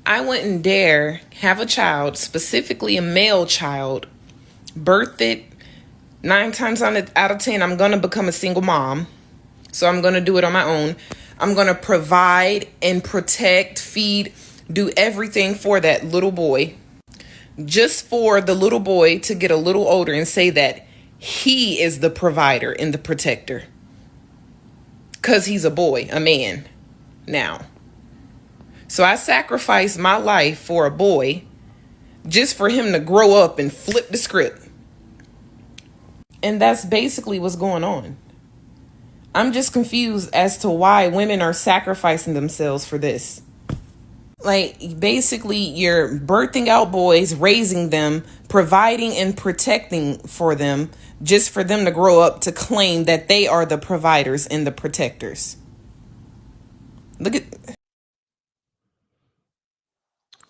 I wouldn't dare have a child, specifically a male child, birth it. 9 times out of 10, I'm going to become a single mom. So I'm going to do it on my own. I'm going to provide and protect, feed, do everything for that little boy. Just for the little boy to get a little older and say that he is the provider and the protector. Because he's a boy, a man now. So I sacrificed my life for a boy just for him to grow up and flip the script. And that's basically what's going on. I'm just confused as to why women are sacrificing themselves for this. Like, basically, you're birthing out boys, raising them, providing and protecting for them, just for them to grow up to claim that they are the providers and the protectors. Look at...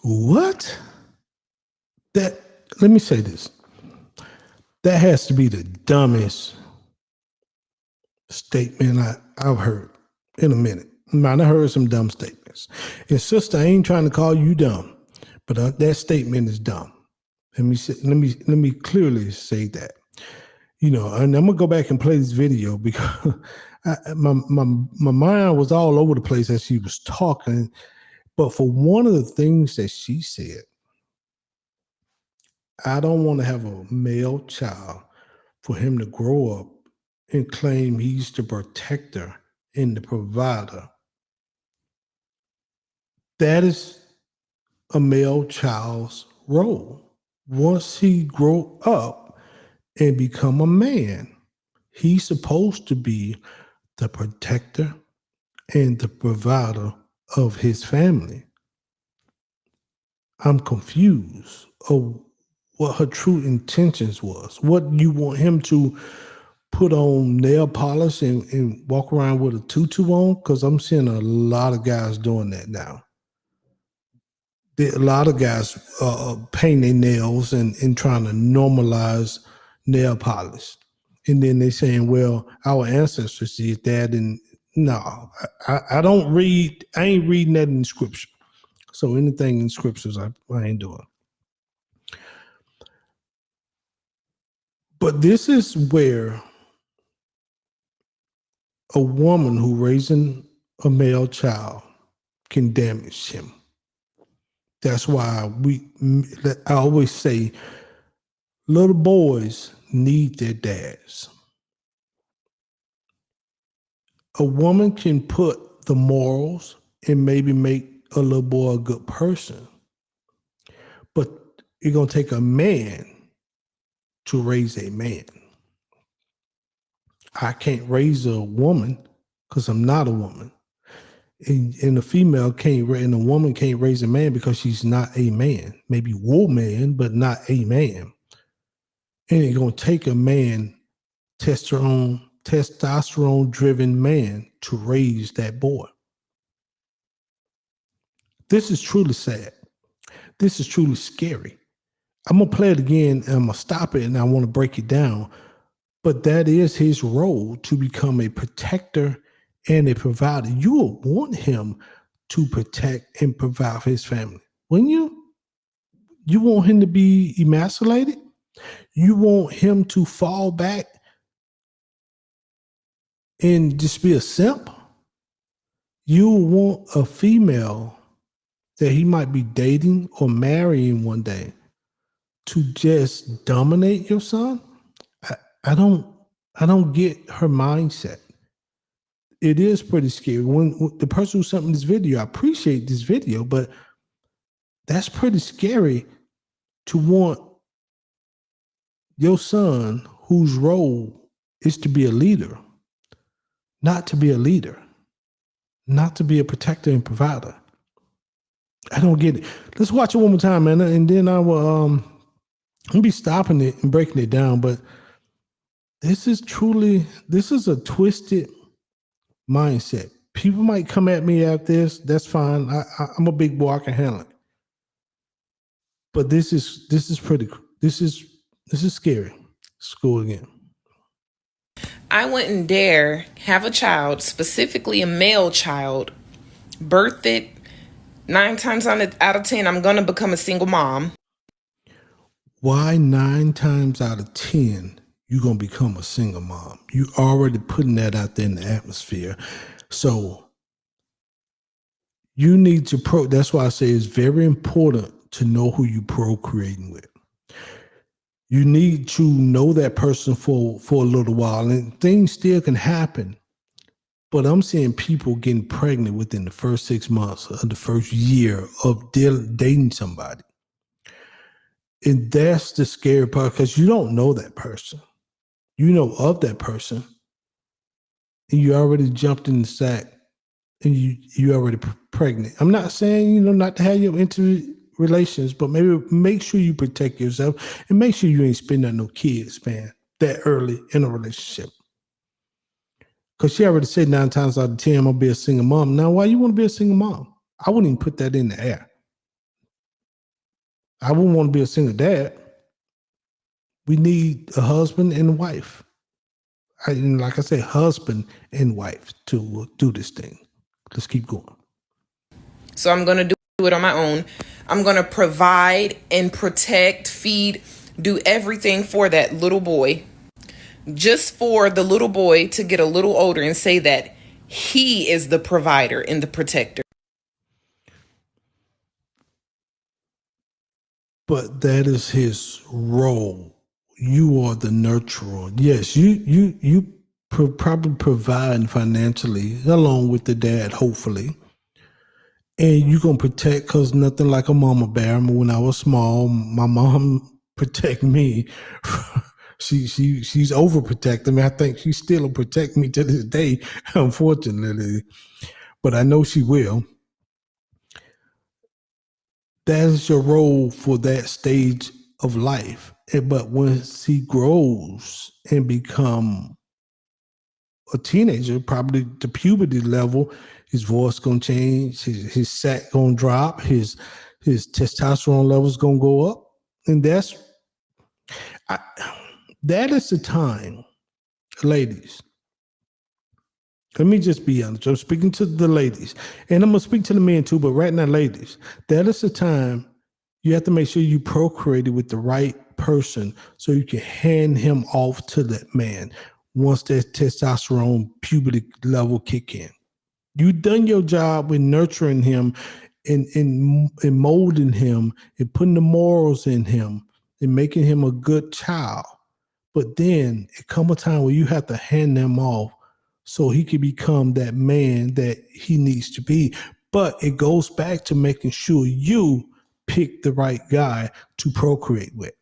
What? Let me say this. That has to be the dumbest statement I've heard in a minute. I heard some dumb statements. And sister, I ain't trying to call you dumb, but that statement is dumb. Let me clearly say that. And I'm gonna go back and play this video because my mind was all over the place as she was talking. But for one of the things that she said, I don't want to have a male child for him to grow up and claim he's the protector and the provider. That is a male child's role. Once he grow up and become a man, he's supposed to be the protector and the provider of his family. I'm confused of what her true intentions was. What you want him to put on nail polish and walk around with a tutu on? Because I'm seeing a lot of guys doing that now. A lot of guys paint their nails and trying to normalize nail polish. And then they saying, well, our ancestors did that. And no, I don't read, I ain't reading that in scripture. So anything in scriptures, I ain't doing. But this is where a woman who raising a male child can damage him. That's why I always say little boys need their dads. A woman can put the morals and maybe make a little boy a good person, but it's going to take a man to raise a man. I can't raise a woman because I'm not a woman. And a female can't, and a woman can't raise a man because she's not a man. Maybe woman, but not a man. And it's going to take a man, testosterone-driven man to raise that boy. This is truly sad. This is truly scary. I'm going to play it again and I'm going to stop it and I want to break it down. But that is his role, to become a protector and a provider. You will want him to protect and provide for his family. Wouldn't you? You want him to be emasculated? You want him to fall back and just be a simp? You want a female that he might be dating or marrying one day to just dominate your son? I don't get her mindset. It is pretty scary. When the person who sent me this video, I appreciate this video, but that's pretty scary to want your son, whose role is to be a leader, not to be a leader, not to be a protector and provider. I don't get it. Let's watch it one more time, man, and then I will I'll be stopping it and breaking it down. But this is a twisted mindset. People might come at me after this. That's fine. I'm a big boy. I can handle it. But this is scary. School again. I wouldn't dare have a child, specifically a male child, birth it. 9 times out of 10, I'm going to become a single mom. Why 9 times out of 10 you're going to become a single mom? You already putting that out there in the atmosphere. So you need to that's why I say it's very important to know who you procreating with. You need to know that person for a little while, and things still can happen. But I'm seeing people getting pregnant within the first 6 months of the first year of dating somebody. And that's the scary part, because you don't know that person. You know of that person, and you already jumped in the sack, and you already pregnant. I'm not saying, not to have your intimate relations, but maybe make sure you protect yourself and make sure you ain't spending no kids, man, that early in a relationship. Because she already said 9 times out of 10, I'm going to be a single mom. Now, why you want to be a single mom? I wouldn't even put that in the air. I wouldn't want to be a single dad. We need a husband and a wife. And like I said, husband and wife to do this thing. Let's keep going. So I'm going to do it on my own. I'm going to provide and protect, feed, do everything for that little boy. Just for the little boy to get a little older and say that he is the provider and the protector. But that is his role. You are the nurturer. Yes, you probably provide financially along with the dad, hopefully. And you're going to protect, because nothing like a mama bear. When I was small, my mom protect me. She's overprotecting me. I think she still will protect me to this day, unfortunately. But I know she will. That is your role for that stage of life. But once he grows and become a teenager, probably the puberty level, his voice gonna change, his sack gonna drop, his testosterone levels gonna go up, and that is the time, ladies. Let me just be honest. I'm speaking to the ladies, and I'm gonna speak to the men too. But right now, ladies, that is the time you have to make sure you procreated with the right person, so you can hand him off to that man once that testosterone puberty level kick in. You've done your job with nurturing him and molding him and putting the morals in him and making him a good child. But then it come a time where you have to hand them off so he can become that man that he needs to be. But it goes back to making sure you pick the right guy to procreate with.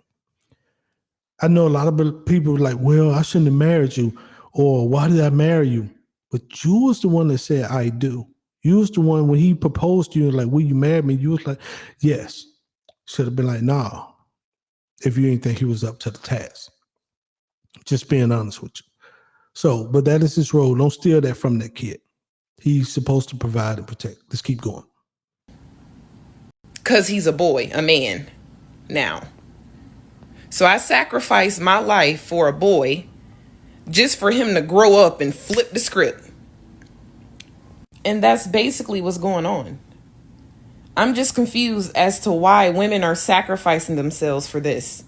I know a lot of people are like, well, I shouldn't have married you, or why did I marry you? But you was the one that said, I do. You was the one, when he proposed to you, like, will you marry me? You was like, yes. Should have been like, nah, if you didn't think he was up to the task. Just being honest with you. So, but that is his role. Don't steal that from that kid. He's supposed to provide and protect. Let's keep going. Because he's a boy, a man now. So I sacrificed my life for a boy just for him to grow up and flip the script. And that's basically what's going on. I'm just confused as to why women are sacrificing themselves for this.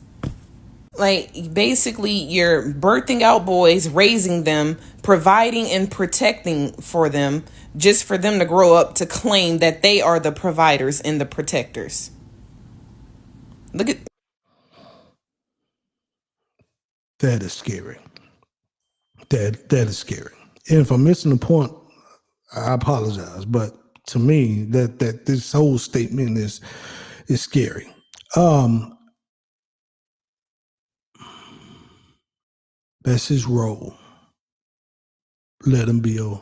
Like, basically, you're birthing out boys, raising them, providing and protecting for them, just for them to grow up to claim that they are the providers and the protectors. Look at that. Is scary. That is scary. And if I'm missing the point, I apologize. But to me, that this whole statement is scary. That's his role. Let him be a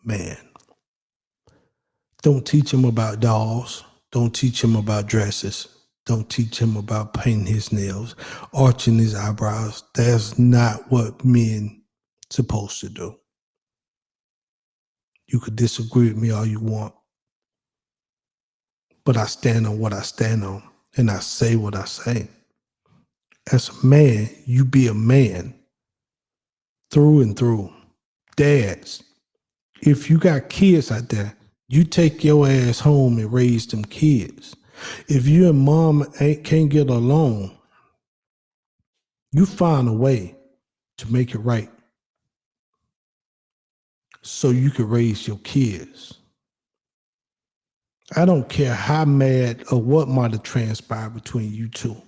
man. Don't teach him about dolls. Don't teach him about dresses. Don't teach him about painting his nails, arching his eyebrows. That's not what men supposed to do. You could disagree with me all you want, but I stand on what I stand on, and I say what I say. As a man, you be a man through and through. Dads, if you got kids out there, You take your ass home and raise them kids. If you and mom can't get along, you find a way to make it right so you can raise your kids. I don't care how mad or what might have transpired between you two.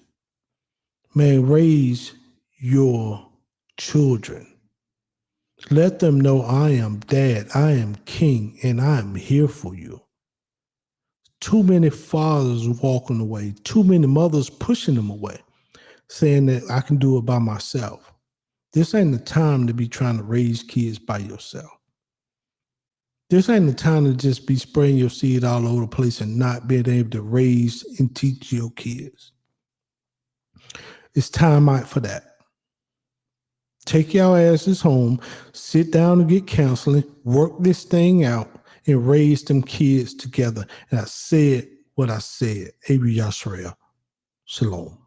Man, raise your children. Let them know I am dad, I am king, and I am here for you. Too many fathers walking away, too many mothers pushing them away, saying that I can do it by myself. This ain't the time to be trying to raise kids by yourself. This ain't the time to just be spraying your seed all over the place and not being able to raise and teach your kids. It's time out for that. Take your asses home, sit down and get counseling, work this thing out, and raise them kids together. And I said what I said. Abi Yashrael. Shalom.